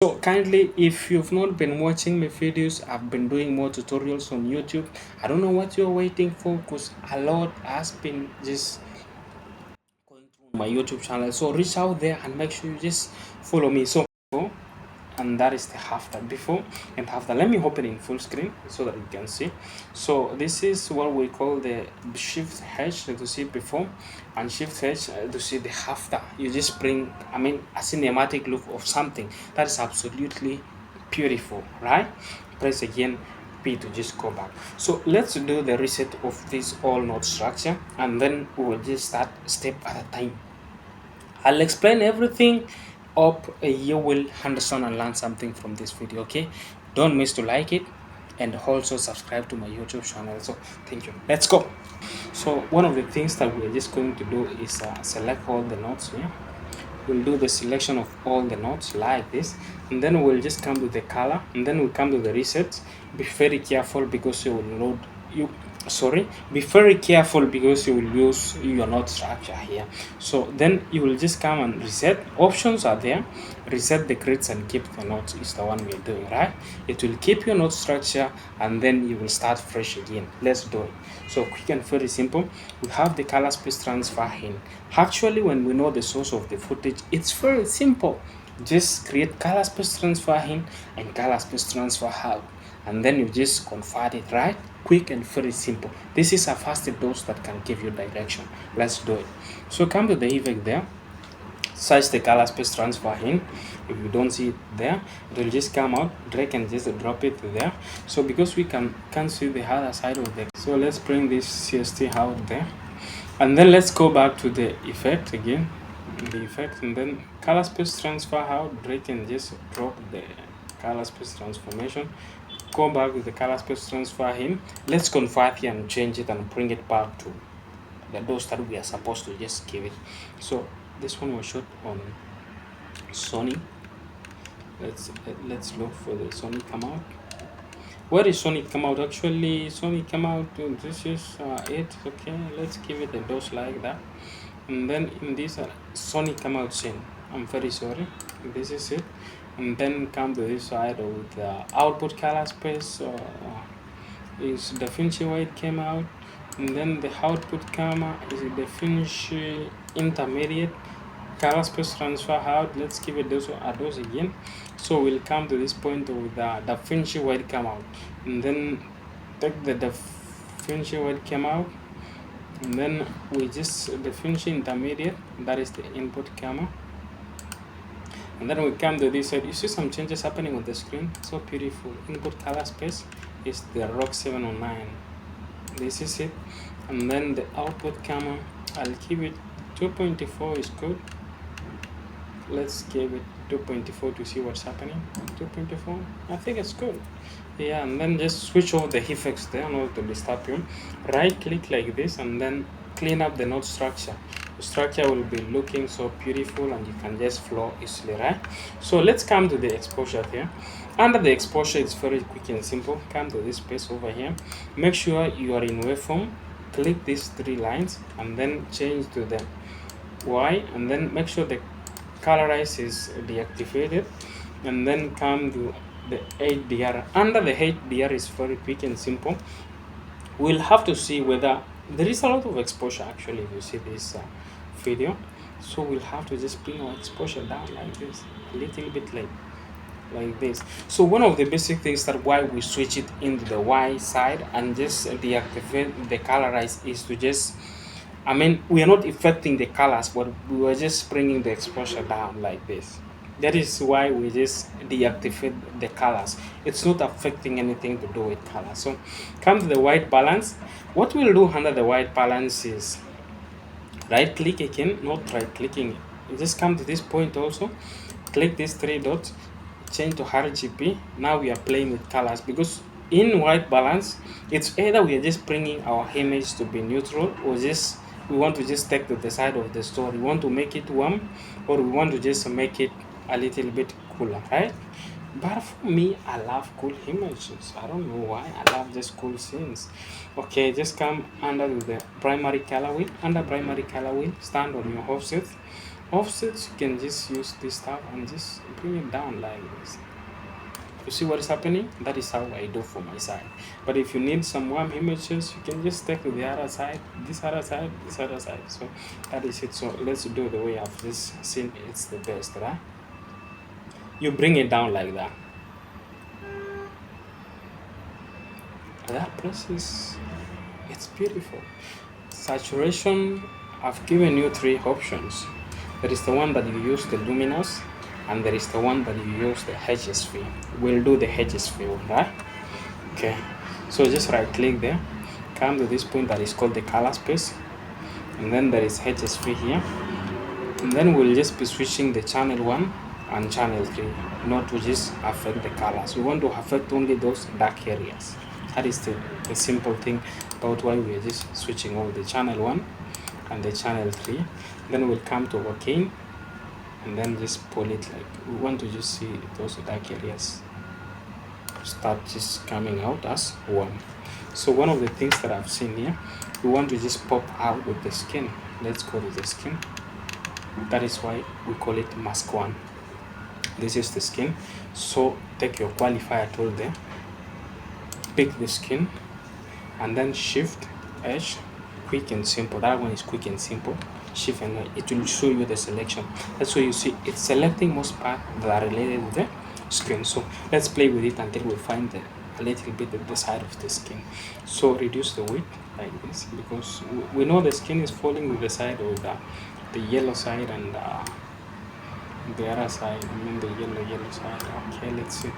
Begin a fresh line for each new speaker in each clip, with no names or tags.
So kindly, if you've not been watching my videos, I've been doing more tutorials on YouTube. I don't know what you're waiting for, because a lot has been just going through my YouTube channel. So reach out there and make sure you just follow me. So, and that is the after, before and after. Let me open in full screen so that you can see. So this is what we call the shift H to see before, and shift H to see the after. You just bring, I mean, a cinematic look of something that is absolutely beautiful, right? Press again P to just go back. So let's do the reset of this all node structure, and then we will just start step at a time. I'll explain everything up. You will understand and learn something from this video. Okay, don't miss to like it and also subscribe to my YouTube channel. So thank you. Let's go. So one of the things that we're just going to do is select all the nodes here. We'll do the selection of all the nodes like this, and then we'll just come to the color, and then we'll come to the reset. Be very careful because you will load you sorry be very careful because you will use your node structure here. So then you will just come and reset. Options are there. Reset the grids and keep the nodes is the one we're doing, right? It will keep your node structure, and then you will start fresh again. Let's do it. So quick and very simple. We have the color space transfer in. Actually, when we know the source of the footage, it's very simple. Just create color space transfer in and color space transfer out, and then you just convert it, right? Quick and very simple. This is a fast dose that can give you direction. Let's do it. So come to the effect there, search the color space transfer in. If you don't see it there, it will just come out. Drag and just drop it there. So because we can't see the other side of the, so let's bring this CST out there, and then let's go back to the effect again, the effect, and then color space transfer out. Drag and just drop the color space transformation. Go back with the color space transfer in. Let's convert here and change it and bring it back to the dose that we are supposed to just give it. So this one was shot on Sony. Let's look for the Sony come out. Where is Sony come out? Actually, Sony come out. This is it. Okay, let's give it a dose like that, and then in this Sony come out scene. I'm very sorry. This is it, and then come to this side with the output color space. Is Davinci white came out, and then the output camera is Davinci intermediate. Color space transfer out. Let's give it those a dose again. So we'll come to this point with the Davinci white come out, and then take the Davinci white came out, and then we just Davinci intermediate, that is the input camera, and then we come to this side. You see some changes happening on the screen. So beautiful. Input color space is the rock 709. This is it, and then the output camera, I'll keep it 2.4 is good. Let's give it 2.4 to see what's happening. 2.4, I think it's good. Yeah, and then just switch over the effects there, not to disturb you. Right click like this, and then clean up the node structure. The structure will be looking so beautiful, and you can just flow easily, right? So let's come to the exposure here. Under the exposure, it's very quick and simple. Come to this space over here. Make sure you are in waveform. Click these three lines, and then change to the Y, and then make sure the colorize is deactivated, and then come to the HDR. Under the HDR is very quick and simple. We'll have to see whether there is a lot of exposure actually if you see this video. So we'll have to just bring our exposure down like this, a little bit like this. So one of the basic things that why we switch it into the Y side and just deactivate the colorize is to just, I mean, we are not affecting the colors, but we were just bringing the exposure down like this. That is why we just deactivate the colors. It's not affecting anything to do with color. So come to the white balance. What we'll do under the white balance is right click again, not right clicking. You just come to this point also, click these three dots, change to RGB. Now we are playing with colors, because in white balance, it's either we are just bringing our image to be neutral, or just we want to just take to the side of the story. We want to make it warm, or we want to just make it a little bit cooler, right? But for me, I love cool images. I don't know why. I love just cool scenes. Okay, just come under the primary color wheel. Under primary color wheel, stand on your offset. offsets, you can just use this tab and just bring it down like this. You see what is happening? That is how I do for my side. But if you need some warm images, you can just take to the other side, this other side, this other side. So that is it. So let's do the way I've just seen it's the best, right? You bring it down like that. That process, it's beautiful. Saturation, I've given you 3 options. There is the one that you use the luminous, and there is the one that you use the HSV. We'll do the HSV one, right? Okay, so just right click there, come to this point that is called the color space, and then there is HSV here, and then we'll just be switching the channel 1 and channel 3, not to just affect the colors. We want to affect only those dark areas. That is the simple thing about why we are just switching over the channel 1 and the channel 3. Then we'll come to OK, and then just pull it like we want to just see those dark areas start just coming out as one. So one of the things that I've seen here, we want to just pop out with the skin. Let's go to the skin. That is why we call it mask 1. This is the skin. So take your qualifier tool there, pick the skin, and then shift edge, quick and simple. That one is quick and simple. Shift and it will show you the selection. That's why you see it's selecting most part that are related to the skin. So let's play with it until we find a little bit of the side of the skin. So reduce the width like this, because we know the skin is falling with the side of the yellow side and the other side, I mean the yellow side. Okay, let's see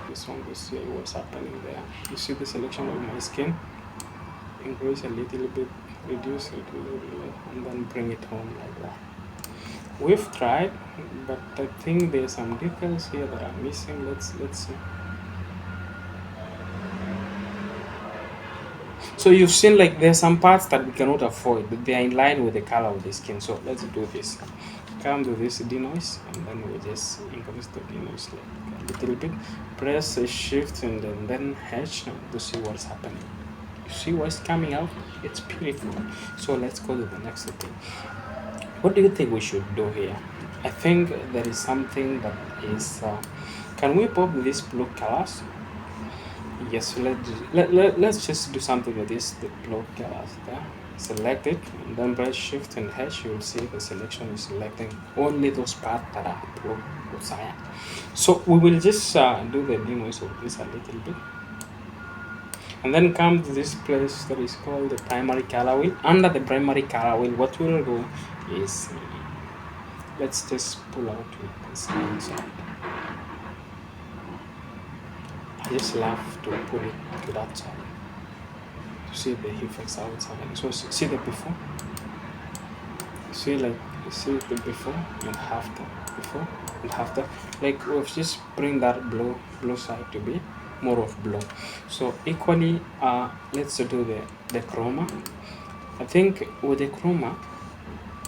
this one to see what's happening there. You see the selection of my skin, increase a little bit, reduce it a little bit, and then bring it home like that. We've tried, but I think there's some details here that are missing. Let's see. So you've seen like there's some parts that we cannot avoid, but they are in line with the color of the skin. So let's do this. Come to this denoise, and then we just increase the denoise like a little bit. Press a shift and then H to see what's happening. You see what's coming out? It's beautiful. So let's go to the next thing. What do you think we should do here? I think there is something that is can we pop these blue colors? Yes, let's just do something with this, the blue colors there. Select it and then press shift and H. You will see the selection is selecting only those parts that are blue or cyan. So we will just do the demos of this a little bit, and then come to this place that is called the primary color wheel. Under the primary color wheel, what we will do is let's just pull out with this inside. I just love to pull it to that side to see the effects outside. So see the before, see the before and after, like we'll just bring that blue side to be more of blue. So equally let's do the chroma. I think with the chroma,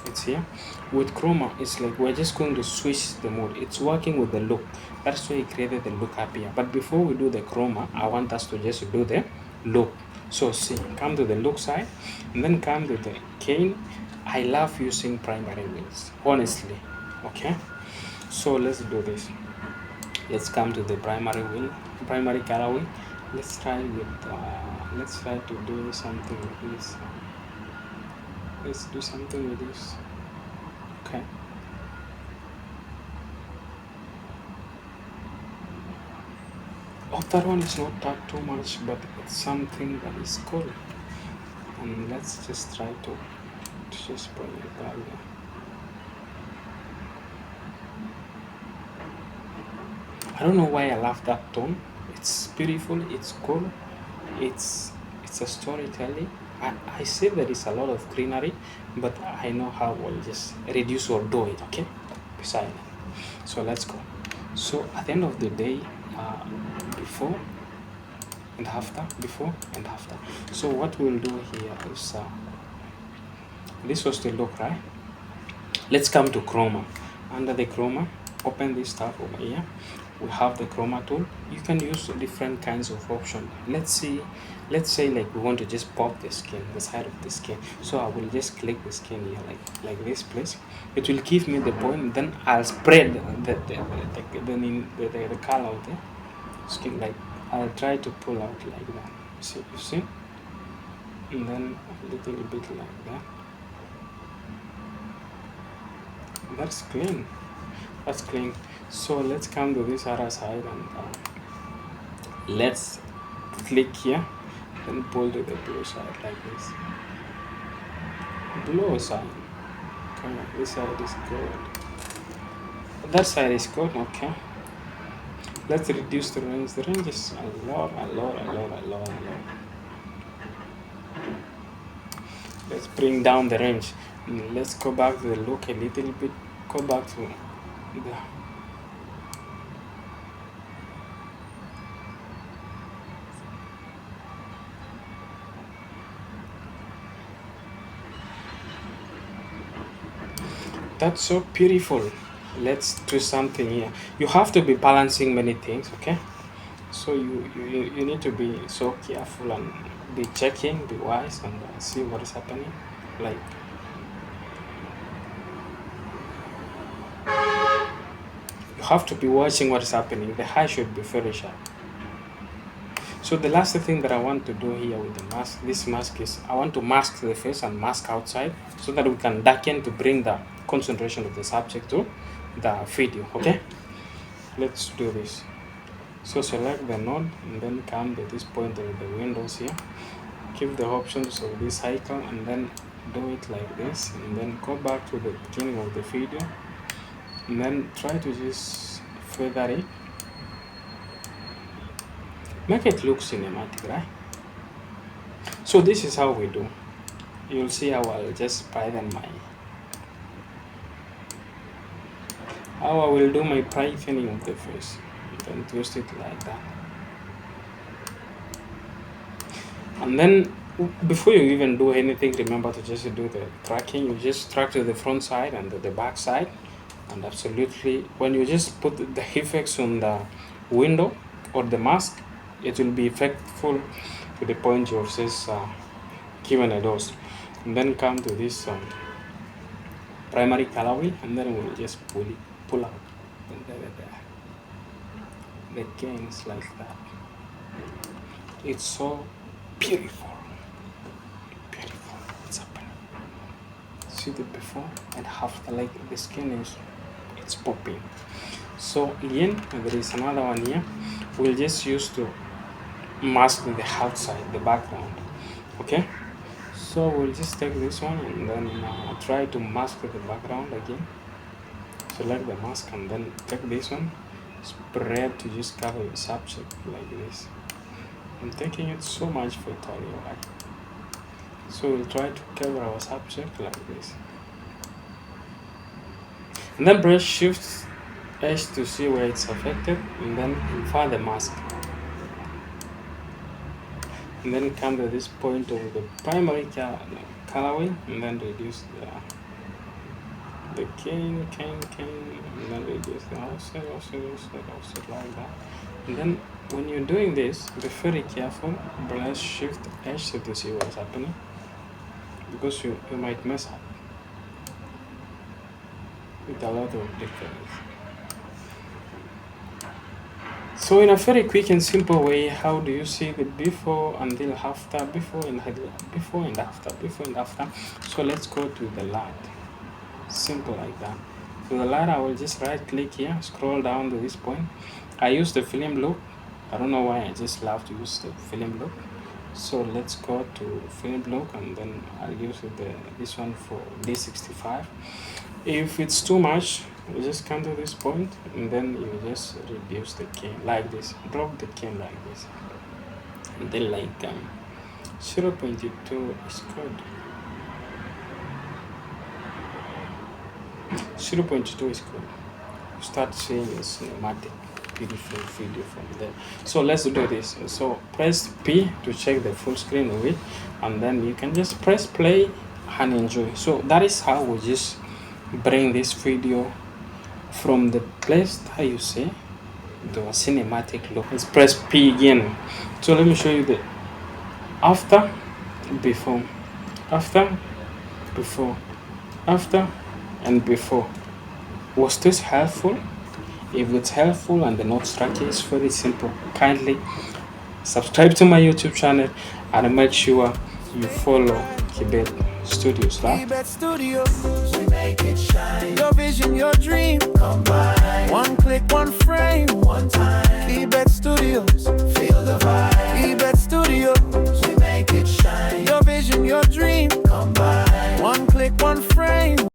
it's here. With chroma, it's like we're just going to switch the mode. It's working with the look. That's why I created the look up here. But before we do the chroma, I want us to just do the look. So see, come to the look side, and then come to the cane. I love using primary wheels, honestly. Okay, so let's do this. Let's come to the primary color wheel. Let's try to do something with this. Let's do something with this. Okay. Oh, that one is not that too much, but it's something that is cool. And let's just try to just bring it back there. I don't know why I love that tone. It's beautiful, it's cool, it's a storytelling. I say there is a lot of greenery, but I know how we'll just reduce or do it, okay? Beside it. So let's go. So at the end of the day, before and after. So what we'll do here is this was the look, right? Let's come to chroma. Under the chroma, open this tab over here. We have the chroma tool. You can use different kinds of option. Let's say like we want to just pop the skin, the side of the skin. So I will just click the skin here like this place. It will give me the point. Then I'll spread the color of the skin. Like I'll try to pull out like that. See, you see, and then a little bit like that. That's clean. That's clean. So let's come to this other side and let's click here and pull to the blue side like this. Blue side. Okay, this side is good. That side is good. Okay. Let's reduce the range. The range is a lot. Let's bring down the range. Let's go back to the look a little bit. Go back to the That's so beautiful. Let's do something here. You have to be balancing many things, okay? So you need to be so careful and be checking, be wise, and see what is happening. Like you have to be watching what is happening. The eye should be very sharp. So the last thing that I want to do here with the mask, this mask is I want to mask the face and mask outside so that we can darken to bring the concentration of the subject to the video. Okay, let's do this. So select the node and then come to this point of the windows here. Keep the options of this icon and then do it like this, and then go back to the beginning of the video and then try to just feather it. Make it look cinematic, right? So this is how we do. You'll see how I'll just brighten how I will do my brightening of the face. Then twist it like that. And then before you even do anything, remember to just do the tracking. You just track to the front side and the back side. And absolutely, when you just put the effects on the window or the mask, it will be effectful to the point of this given a dose. And then come to this primary color wheel, and then we'll just pull out the gains like that. It's so beautiful. What's happening? See the before and after, like the skin is it's popping. So again, there is another one here. We'll just use to mask the outside, the background. Okay, so we'll just take this one and then try to mask the background again. Select the mask and then take this one, spread to just cover the subject like this. I'm taking it so much for tutorial, right? So we'll try to cover our subject like this, and then press Shift H to see where it's affected, and then find the mask. And then come to this point of the primary colorway, and then reduce the gain, and then reduce the offset like that. And then when you're doing this, be very careful. Press Shift H to see what's happening, because you might mess up with a lot of difference. So in a very quick and simple way, how do you see the before until after, before and after? So let's go to the light. Simple like that. For the light, I will just right click here, scroll down to this point. I use the film look. I don't know why, I just love to use the film look. So let's go to film look, and then I'll use this one for D65. If it's too much, you just come to this point and then you just reduce the gain like this, drop the gain like this, and then like 0.2 is good. 0.2 is good. You start seeing a cinematic, beautiful video from there. So let's do this. So press P to check the full screen of it, and then you can just press play and enjoy. So that is how we just bring this video from the place that you see the cinematic look. Let's press P again. So let me show you the after, before, after, before, after, and before. Was this helpful? If it's helpful and the note structure is very simple, kindly subscribe to my YouTube channel and make sure you follow Kibet Studios, right?
Kibet Studios, we make it shine. Your vision, your dream, combine. One click, one frame.